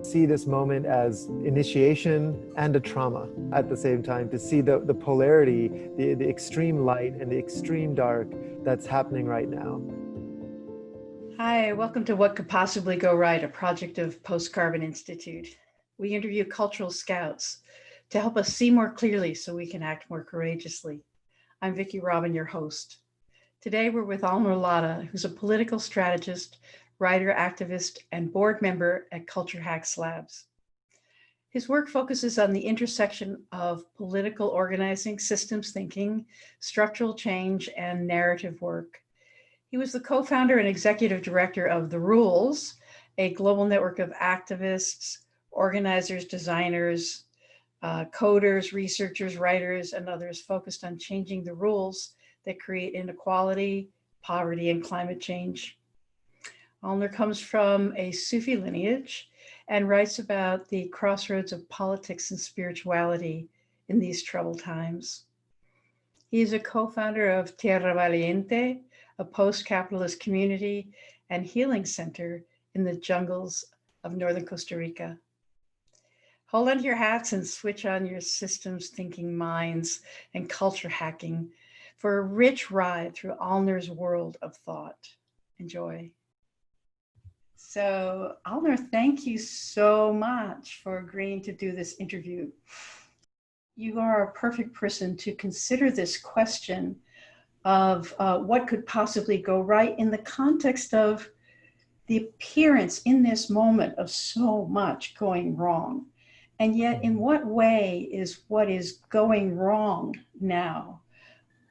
see this moment as initiation and a trauma at the same time, to see the polarity, the extreme light and the extreme dark that's happening right now. Hi, welcome to What Could Possibly Go Right, a project of Post-Carbon Institute. We interview cultural scouts to help us see more clearly so we can act more courageously. I'm Vicki Robin, your host. Today we're with Alnoor Ladha, who's a political strategist, writer, activist, and board member at Culture Hacks Labs. His work focuses on the intersection of political organizing, systems thinking, structural change, and narrative work. He was the co-founder and executive director of The Rules, a global network of activists, organizers, designers, coders, researchers, writers, and others focused on changing the rules that create inequality, poverty, and climate change. Almer comes from a Sufi lineage and writes about the crossroads of politics and spirituality in these troubled times. He is a co-founder of Tierra Valiente, a post-capitalist community and healing center in the jungles of northern Costa Rica. Hold on to your hats and switch on your systems thinking minds and culture hacking for a rich ride through Alnoor's world of thought. Enjoy. So, Alnoor, thank you so much for agreeing to do this interview. You are a perfect person to consider this question of what could possibly go right in the context of the appearance in this moment of so much going wrong. And yet, in what way is what is going wrong now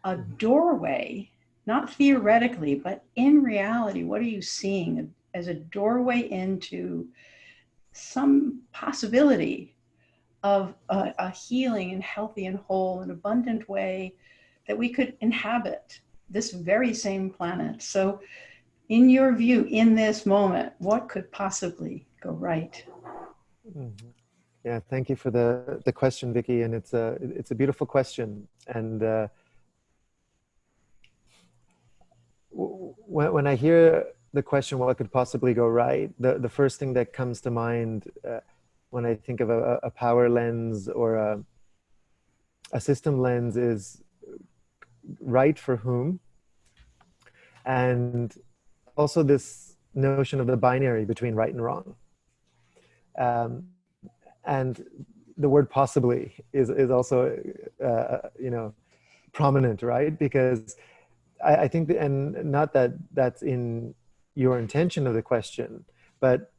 a doorway, not theoretically, but in reality? What are you seeing as a doorway into some possibility of a healing and healthy and whole and abundant way that we could inhabit this very same planet? So in your view, in this moment, what could possibly go right? Mm-hmm. Yeah, thank you for the question, Vicki, and it's a beautiful question. And when I hear the question, what could possibly go right, the first thing that comes to mind when I think of a power lens or a system lens is right for whom, and also this notion of the binary between right and wrong. And the word possibly is also, prominent, right? Because I think, and not that that's in your intention of the question, but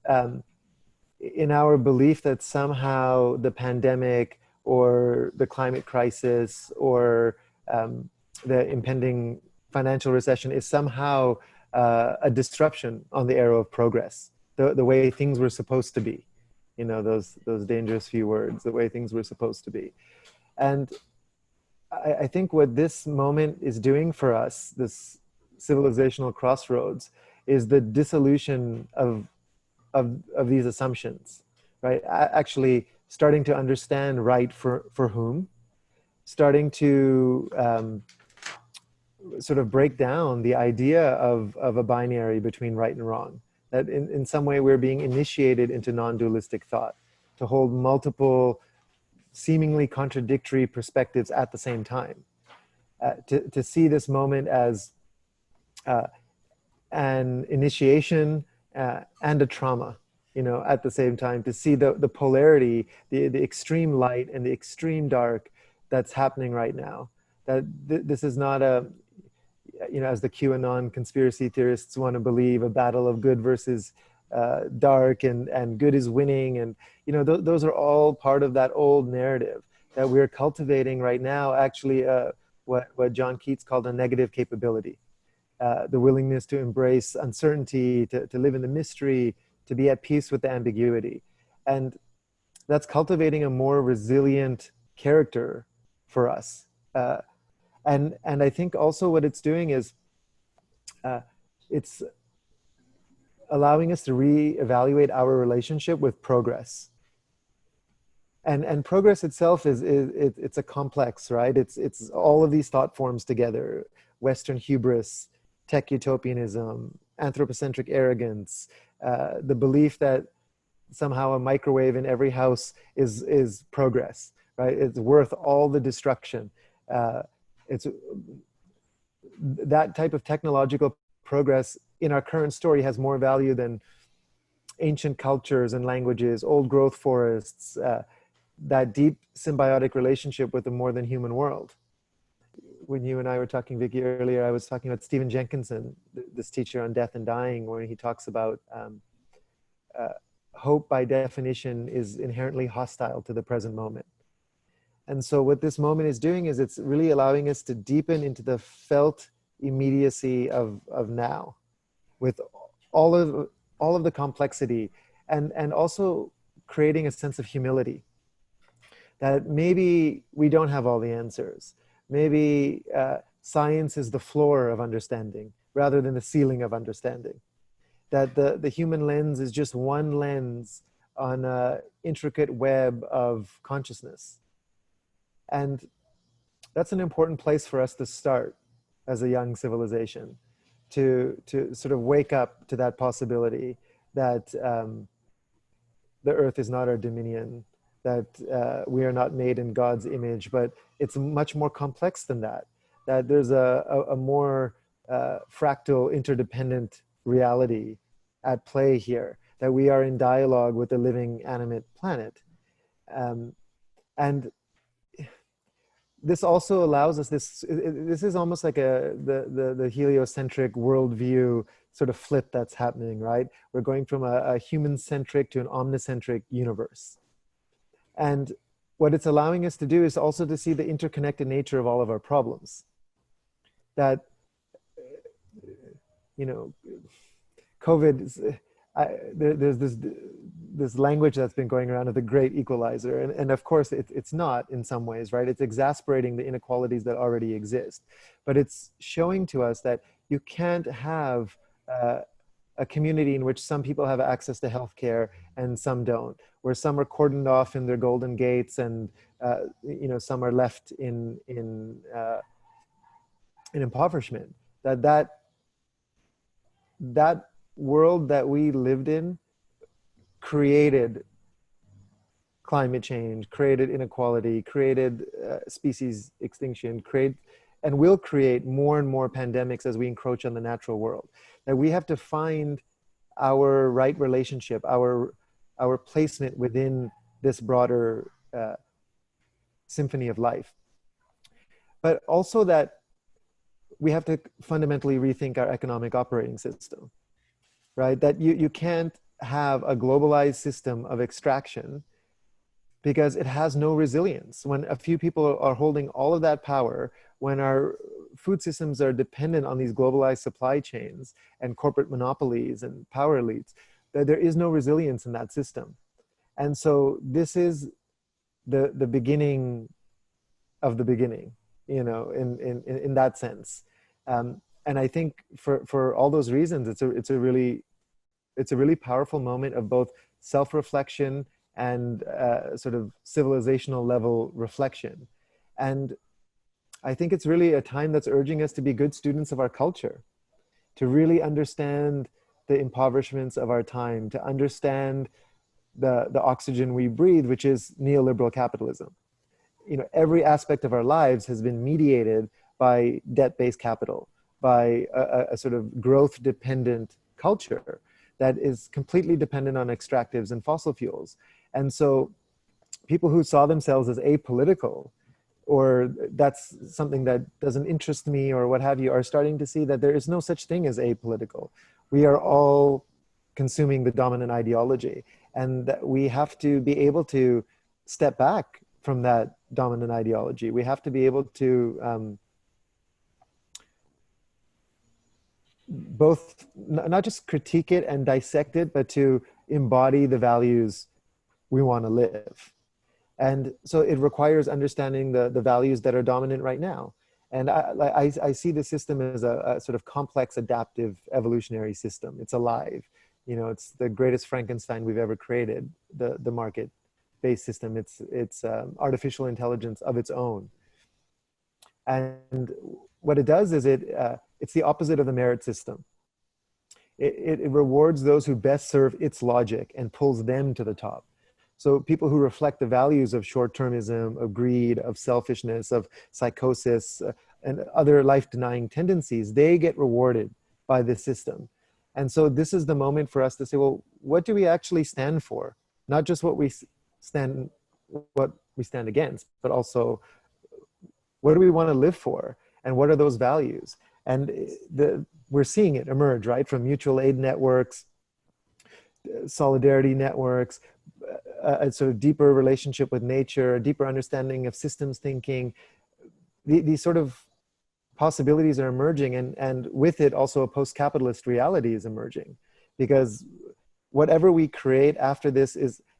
in our belief that somehow the pandemic or the climate crisis or the impending financial recession is somehow a disruption on the arrow of progress, the way things were supposed to be, those dangerous few words, the way things were supposed to be. And I think what this moment is doing for us, this civilizational crossroads, is the dissolution of these assumptions, right? Actually starting to understand right for whom, starting to sort of break down the idea of a binary between right and wrong, that in some way we're being initiated into non-dualistic thought, to hold multiple seemingly contradictory perspectives at the same time, to see this moment as an initiation and a trauma, at the same time, to see the polarity, the extreme light and the extreme dark that's happening right now. That this is not a, as the QAnon conspiracy theorists want to believe, a battle of good versus dark, and good is winning. And, those are all part of that old narrative that we're cultivating right now, actually what John Keats called a negative capability. The willingness to embrace uncertainty, to live in the mystery, to be at peace with the ambiguity. And that's cultivating a more resilient character for us. And I think also what it's doing is it's allowing us to reevaluate our relationship with progress. And progress itself it's a complex, right? It's all of these thought forms together: Western hubris, tech utopianism, anthropocentric arrogance, the belief that somehow a microwave in every house is progress, right? It's worth all the destruction. It's that type of technological progress in our current story has more value than ancient cultures and languages, old growth forests, that deep symbiotic relationship with the more than human world. When you and I were talking, Vicky, earlier, I was talking about Stephen Jenkinson, this teacher on death and dying, where he talks about uh, hope by definition is inherently hostile to the present moment. And so what this moment is doing is it's really allowing us to deepen into the felt immediacy of now, with all of the complexity, and also creating a sense of humility, that maybe we don't have all the answers. Maybe science is the floor of understanding rather than the ceiling of understanding. That the human lens is just one lens on an intricate web of consciousness. And that's an important place for us to start as a young civilization, to sort of wake up to that possibility that the earth is not our dominion, that we are not made in God's image, but it's much more complex than that, that there's a more fractal, interdependent reality at play here, that we are in dialogue with the living, animate planet. And this also allows us, this is almost like the heliocentric worldview sort of flip that's happening, right? We're going from a human-centric to an omnicentric universe. And what it's allowing us to do is also to see the interconnected nature of all of our problems. That, you know, COVID, there's this language that's been going around of the great equalizer. And of course, it's not in some ways, right? It's exasperating the inequalities that already exist. But it's showing to us that you can't have a community in which some people have access to healthcare and some don't, where some are cordoned off in their golden gates and some are left in impoverishment. That world that we lived in created climate change, created inequality, created species extinction, and will create more and more pandemics as we encroach on the natural world. That we have to find our right relationship, our placement within this broader symphony of life. But also that we have to fundamentally rethink our economic operating system, right? That you can't have a globalized system of extraction because it has no resilience. When a few people are holding all of that power, when our food systems are dependent on these globalized supply chains and corporate monopolies and power elites, there is no resilience in that system. And so this is the beginning of the beginning, in that sense. And I think for all those reasons, it's a really powerful moment of both self-reflection and sort of civilizational level reflection. And I think it's really a time that's urging us to be good students of our culture, to really understand the impoverishments of our time, to understand the oxygen we breathe, which is neoliberal capitalism. Every aspect of our lives has been mediated by debt-based capital, by a sort of growth-dependent culture that is completely dependent on extractives and fossil fuels. And so people who saw themselves as apolitical, or that's something that doesn't interest me or what have you, are starting to see that there is no such thing as apolitical. We are all consuming the dominant ideology, and that we have to be able to step back from that dominant ideology. We have to be able to both not just critique it and dissect it, but to embody the values we want to live. And so it requires understanding the values that are dominant right now. And I see the system as a sort of complex, adaptive, evolutionary system. It's alive. It's the greatest Frankenstein we've ever created, the market-based system. It's artificial intelligence of its own. And what it does is it's the opposite of the merit system. It rewards those who best serve its logic and pulls them to the top. So people who reflect the values of short-termism, of greed, of selfishness, of psychosis, and other life-denying tendencies, they get rewarded by this system. And so this is the moment for us to say, well, what do we actually stand for? Not just what we stand against, but also what do we want to live for? And what are those values? And we're seeing it emerge, right? From mutual aid networks, solidarity networks, a sort of deeper relationship with nature, a deeper understanding of systems thinking. These sort of possibilities are emerging, and with it also a post-capitalist reality is emerging, because whatever we create after this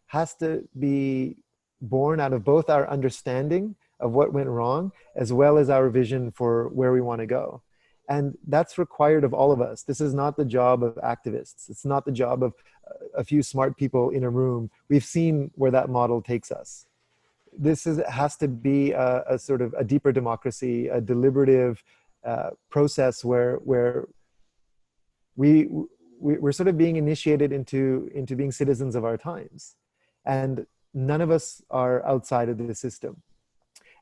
has to be born out of both our understanding of what went wrong as well as our vision for where we want to go. And that's required of all of us. This is not the job of activists. It's not the job of a few smart people in a room. We've seen where that model takes us. Has to be a sort of a deeper democracy, a deliberative process where we're sort of being initiated into being citizens of our times. And none of us are outside of the system.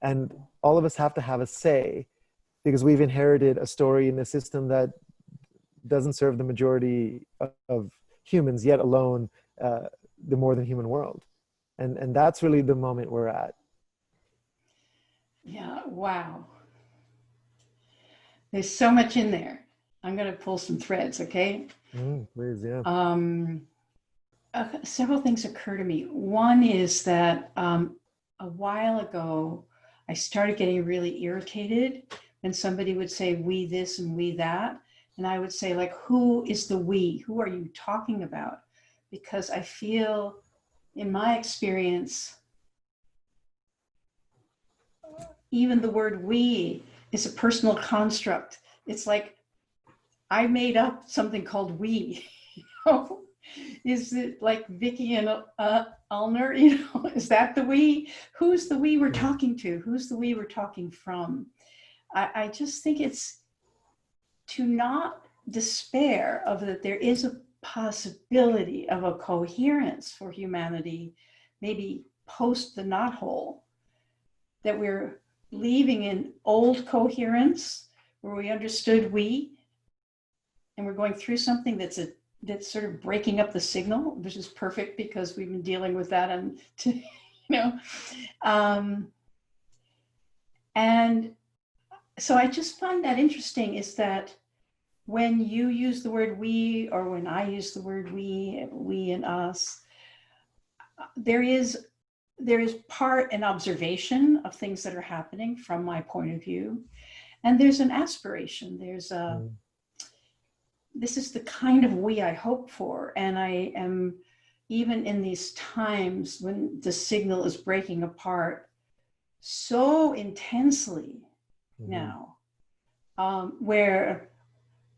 And all of us have to have a say, because we've inherited a story in the system that doesn't serve the majority of humans, yet alone the more than human world. And that's really the moment we're at. Yeah, wow. There's so much in there. I'm going to pull some threads, okay? Please, yeah. Several things occur to me. One is that a while ago, I started getting really irritated when somebody would say we this and we that. And I would say, like, who is the we? Who are you talking about? Because I feel, in my experience, even the word we is a personal construct. It's like I made up something called we. Is it like Vicky and Alner? Is that the we? Who's the we we're talking to? Who's the we we're talking from? I just think it's to not despair of that there is a possibility of a coherence for humanity, maybe post the knothole, that we're leaving an old coherence where we understood we, and we're going through something that's sort of breaking up the signal, which is perfect because we've been dealing with that, and and so I just find that interesting, is that when you use the word we, or when I use the word we and us, there is part an observation of things that are happening from my point of view, and there's an aspiration. There's a this is the kind of we I hope for, and I am, even in these times when the signal is breaking apart so intensely now, where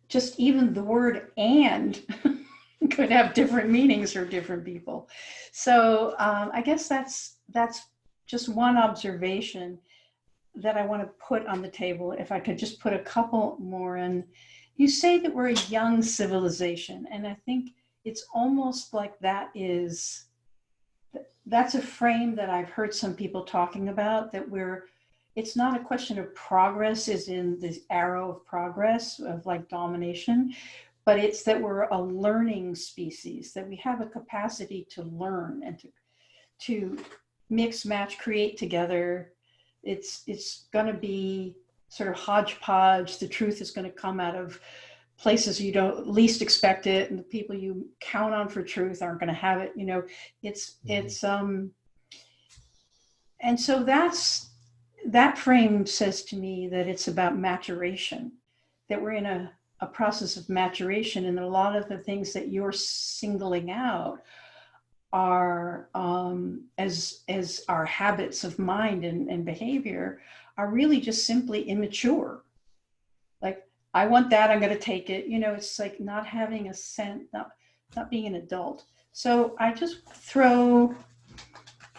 just even the word and could have different meanings for different people. So I guess that's just one observation that I want to put on the table. If I could just put a couple more in. You say that we're a young civilization, and I think it's almost like that's a frame that I've heard some people talking about, that it's not a question of progress as in the arrow of progress of like domination, but it's that we're a learning species, that we have a capacity to learn and to mix, match, create together. It's going to be sort of hodgepodge. The truth is going to come out of places you don't least expect it, and the people you count on for truth aren't going to have it. And so that frame says to me that it's about maturation, that we're in a process of maturation, and a lot of the things that you're singling out are as our habits of mind and behavior are really just simply immature. Like, I want that, I'm going to take it. It's like not having a sense, not being an adult. So I just throw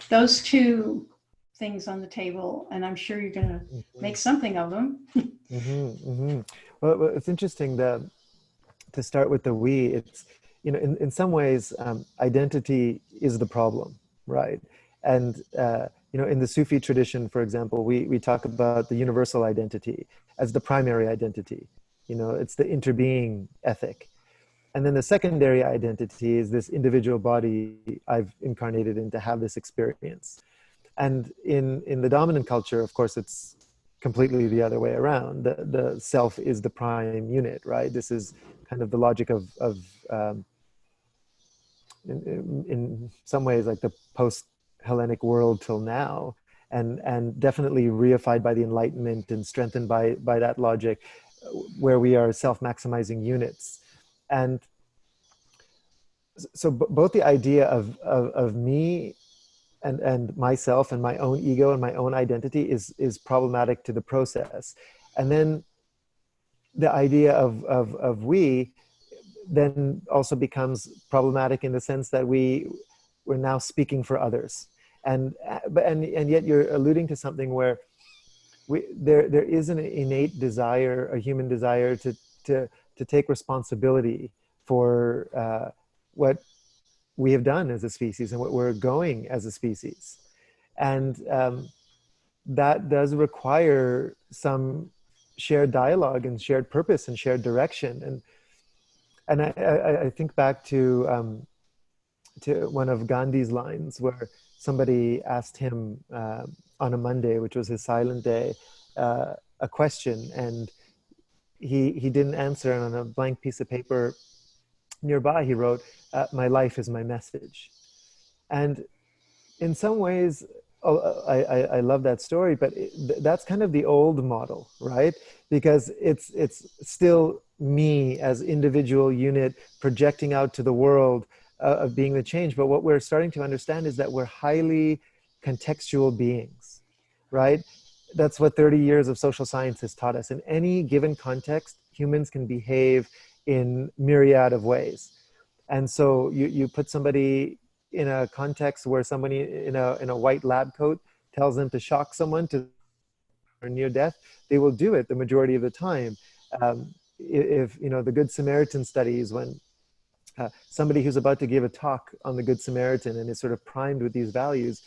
those two things on the table, and I'm sure you're going to make something of them. Well, it's interesting that to start with the we, it's, in some ways, identity is the problem, right? And, in the Sufi tradition, for example, we talk about the universal identity as the primary identity. It's the interbeing ethic. And then the secondary identity is this individual body I've incarnated in to have this experience. And in the dominant culture, of course, it's completely the other way around. The self is the prime unit, right? This is kind of the logic of in some ways, like the post-Hellenic world till now, and definitely reified by the Enlightenment and strengthened by that logic, where we are self-maximizing units. And so both the idea of me and myself and my own ego and my own identity is problematic to the process. And then the idea of we then also becomes problematic in the sense that we're now speaking for others. And yet you're alluding to something where there is an innate desire, a human desire to take responsibility for what we have done as a species and what we're going as a species. And that does require some shared dialogue and shared purpose and shared direction. And I think back to one of Gandhi's lines where somebody asked him on a Monday, which was his silent day, a question, and he didn't answer. And on a blank piece of paper nearby, he wrote, "My life is my message." And in some ways, I love that story, but that's kind of the old model, right? Because it's still me as individual unit projecting out to the world of being the change. But what we're starting to understand is that we're highly contextual beings, right? That's what 30 years of social science has taught us. In any given context, humans can behave in myriad of ways. And so you put somebody in a context where somebody in a white lab coat tells them to shock someone to or near death, they will do it the majority of the time. If the Good Samaritan studies, when somebody who's about to give a talk on the Good Samaritan and is sort of primed with these values,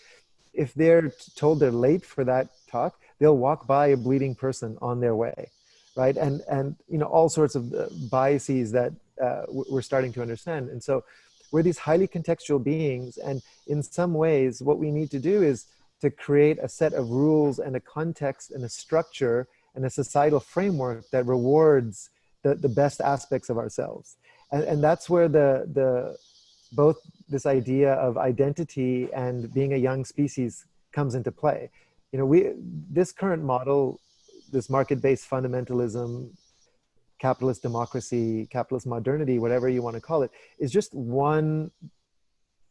if they're told they're late for that talk, they'll walk by a bleeding person on their way, right? And all sorts of biases that we're starting to understand. And so we're these highly contextual beings, and in some ways what we need to do is to create a set of rules and a context and a structure and a societal framework that rewards the best aspects of ourselves. And that's where the both this idea of identity and being a young species comes into play. This current model, this market-based fundamentalism, capitalist democracy, capitalist modernity, whatever you want to call it, is just one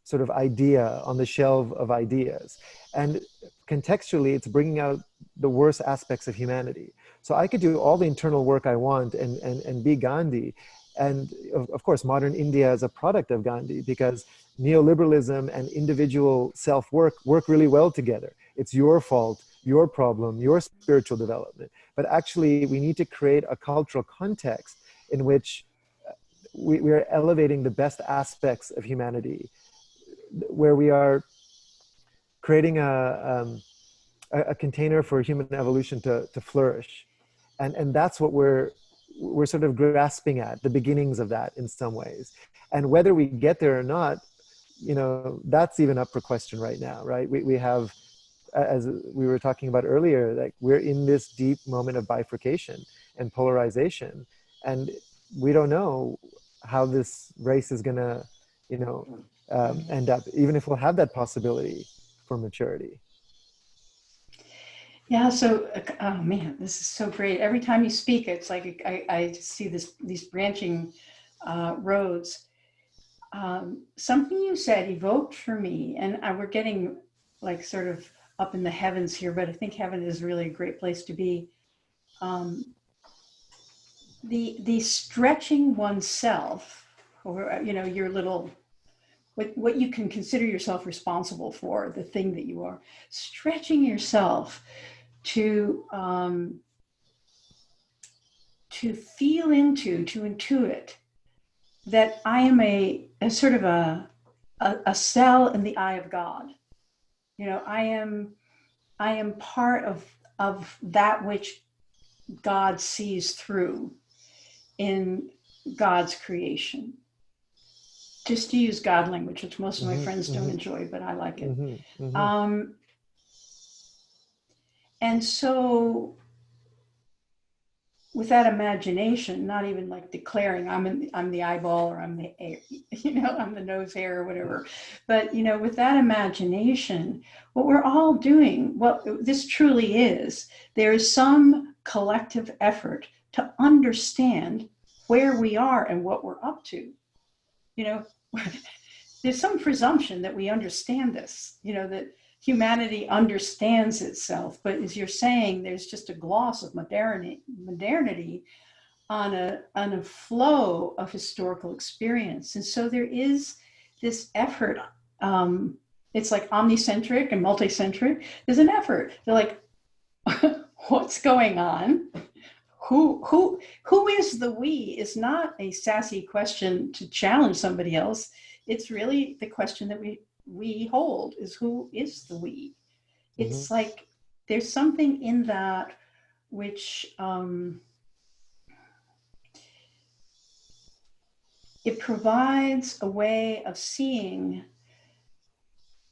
sort of idea on the shelf of ideas. And contextually, it's bringing out the worst aspects of humanity. So I could do all the internal work I want and be Gandhi. And of course, modern India is a product of Gandhi, because neoliberalism and individual self-work work really well together. It's your fault, your problem, your spiritual development. But actually, we need to create a cultural context in which we are elevating the best aspects of humanity, where we are creating a container for human evolution to flourish. And that's what we're sort of grasping at, the beginnings of that in some ways. And whether we get there or not, that's even up for question right now, right? We have, as we were talking about earlier, like we're in this deep moment of bifurcation and polarization, and we don't know how this race is gonna, end up, even if we'll have that possibility for maturity. Yeah, so oh man, this is so great. Every time you speak, it's like I see these branching roads. Something you said evoked for me, and we're getting like sort of up in the heavens here, but I think heaven is really a great place to be. Um, the stretching oneself, or your little what you can consider yourself responsible for, the thing that you are, stretching yourself to feel into, to intuit that I am a sort of a cell in the eye of God. You know, I am part of that which God sees through in God's creation. Just to use God language, which most of my Mm-hmm, friends don't mm-hmm, enjoy, but I like it. mm-hmm, mm-hmm, Um, and so with that imagination, not even like declaring I'm the eyeball or I'm the air, I'm the nose hair or whatever, but with that imagination, what we're all doing, what this truly is, there is some collective effort to understand where we are and what we're up to. You know, there's some presumption that we understand this, that humanity understands itself. But as you're saying, there's just a gloss of modernity on a flow of historical experience. And so there is this effort. It's like omnicentric and multicentric. There's an effort. They're like, what's going on? Who is the we is not a sassy question to challenge somebody else. It's really the question that we hold is who is the we. mm-hmm, It's like there's something in that which it provides a way of seeing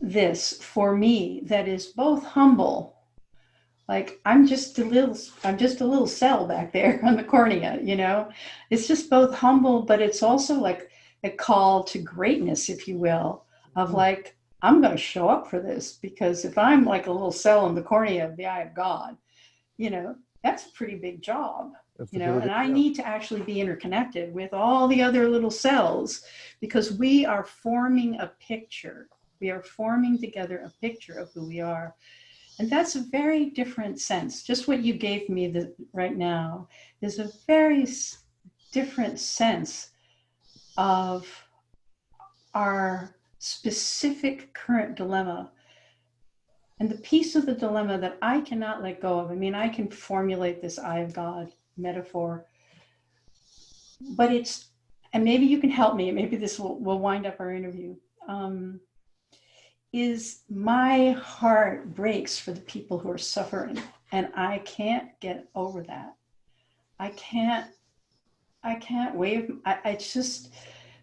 this for me that is both humble, like I'm just a little cell back there on the cornea. It's just both humble, but it's also like a call to greatness, if you will, of mm-hmm. like, I'm going to show up for this, because if I'm like a little cell in the cornea of the eye of God, you know that's a pretty big job. That's a pretty And big I deal. need to actually be interconnected with all the other little cells, because we are forming a picture. We are forming together a picture of who we are. And that's a very different sense. Just what you gave me right now is a very different sense of our specific current dilemma, and the piece of the dilemma that I cannot let go of. I mean, I can formulate this eye of God metaphor, but and maybe you can help me, and maybe this will wind up our interview. Um, is my heart breaks for the people who are suffering, and I can't get over that. I can't wave. I just,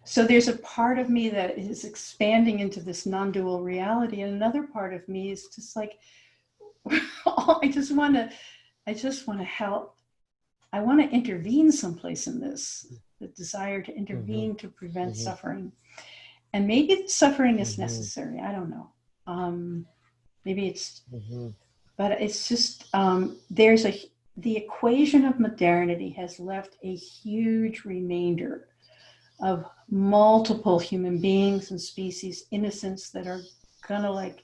so there's a part of me that is expanding into this non-dual reality, and another part of me is just like, I just want to help. I want to intervene someplace in this, the desire to Mm-hmm, intervene to prevent mm-hmm, suffering. And maybe the suffering is mm-hmm, necessary. I don't know. Maybe it's, mm-hmm, but it's just, the equation of modernity has left a huge remainder of multiple human beings and species innocence that are gonna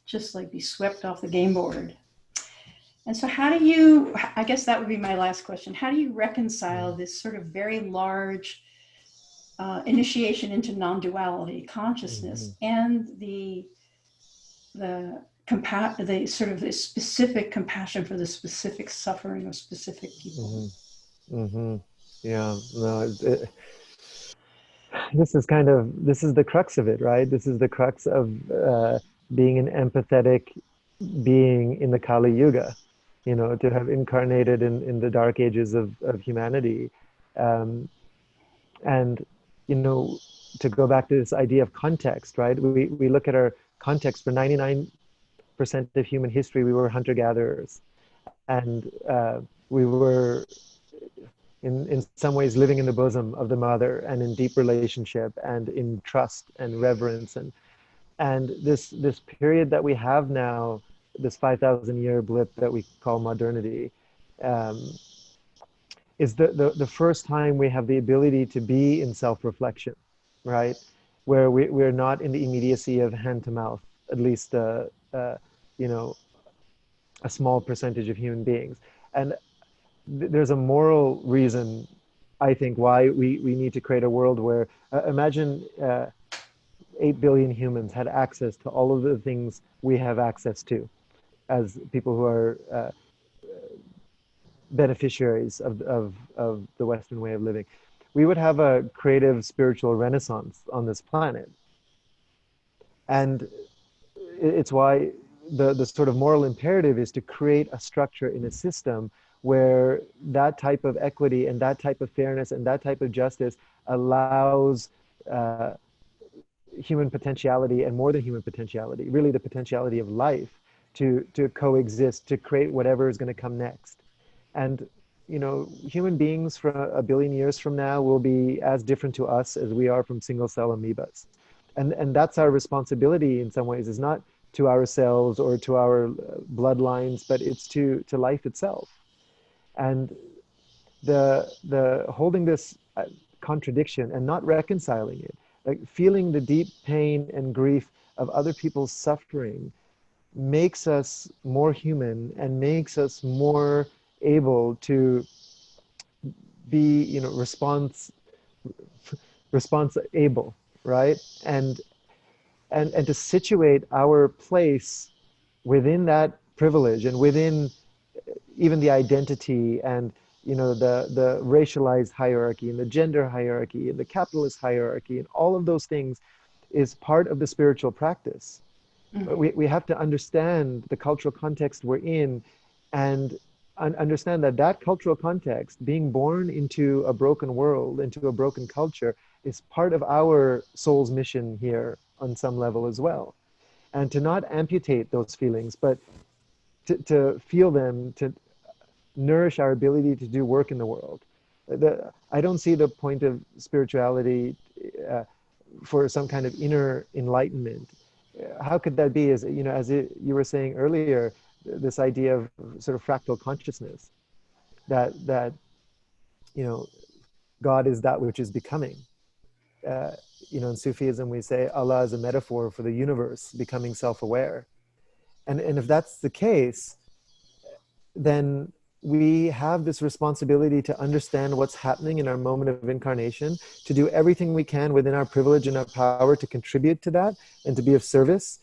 just like be swept off the game board. And so how do you, I guess that would be my last question, how do you reconcile this sort of very large initiation into non-duality mm-hmm, consciousness and the sort of the specific compassion for the specific suffering of specific people? mm-hmm, mm-hmm. Yeah, no, this is the crux of it, right? This is the crux of being an empathetic being in the Kali Yuga, to have incarnated in the dark ages of humanity. Um, and, you know, to go back to this idea of context, right? We look at our context. For 99% of human history, we were hunter-gatherers. And we were in some ways living in the bosom of the mother and in deep relationship and in trust and reverence, and this period that we have now, this 5,000 year blip that we call modernity, um, is the first time we have the ability to be in self-reflection, right? Where we're not in the immediacy of hand to mouth, at least you know a small percentage of human beings. And there's a moral reason, I think, why we need to create a world where, imagine 8 billion humans had access to all of the things we have access to as people who are beneficiaries of the Western way of living. we would have a creative spiritual renaissance on this planet. And it's why the sort of moral imperative is to create a structure in a system where that type of equity and that type of fairness and that type of justice allows human potentiality, and more than human potentiality, really the potentiality of life to coexist, to create whatever is going to come next. And human beings from a billion years from now will be as different to us as we are from single cell amoebas. And that's our responsibility in some ways, is not to ourselves or to our bloodlines, but it's to life itself. And the holding this contradiction and not reconciling it, like feeling the deep pain and grief of other people's suffering, makes us more human and makes us more able to be, response able, right? And to situate our place within that privilege and within even the identity and the racialized hierarchy and the gender hierarchy and the capitalist hierarchy and all of those things is part of the spiritual practice. But we have to understand the cultural context we're in, and understand that cultural context, being born into a broken world, into a broken culture, is part of our soul's mission here on some level as well. And to not amputate those feelings, but to feel them, to nourish our ability to do work in the world. I don't see the point of spirituality for some kind of inner enlightenment. How could that be? As you were saying earlier, this idea of sort of fractal consciousness, that God is that which is becoming. In Sufism we say Allah is a metaphor for the universe becoming self-aware, and if that's the case, then we have this responsibility to understand what's happening in our moment of incarnation, to do everything we can within our privilege and our power to contribute to that and to be of service.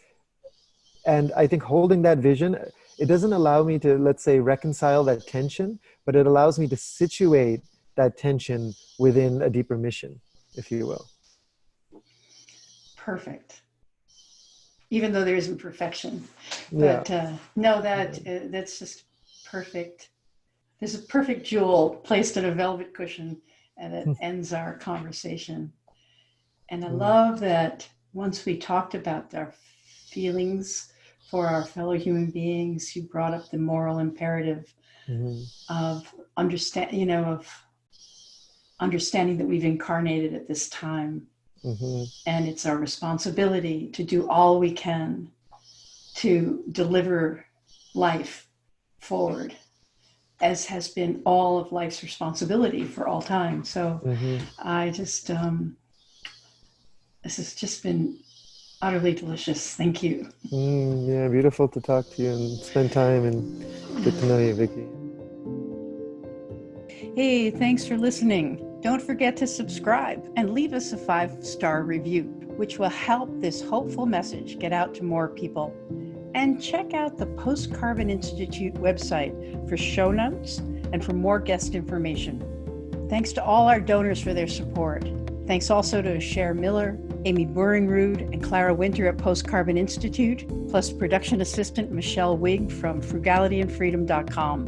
And I think holding that vision, it doesn't allow me to, let's say, reconcile that tension, but it allows me to situate that tension within a deeper mission, if you will. Perfect. Even though there isn't perfection. But no, that's just perfect. There's a perfect jewel placed in a velvet cushion, and it ends our conversation. And I love that once we talked about our feelings for our fellow human beings, you brought up the moral imperative of understanding that we've incarnated at this time. And it's our responsibility to do all we can to deliver life forward, as has been all of life's responsibility for all time. So I just, this has just been utterly delicious. Thank you. Yeah, beautiful to talk to you and spend time and get to know you, Vicky. Hey, thanks for listening. Don't forget to subscribe and leave us a 5-star review, which will help this hopeful message get out to more people. And check out the Post-Carbon Institute website for show notes and for more guest information. Thanks to all our donors for their support. Thanks also to Cher Miller, Amy Boeringrud, and Clara Winter at Post-Carbon Institute, plus production assistant Michelle Wigg from frugalityandfreedom.com.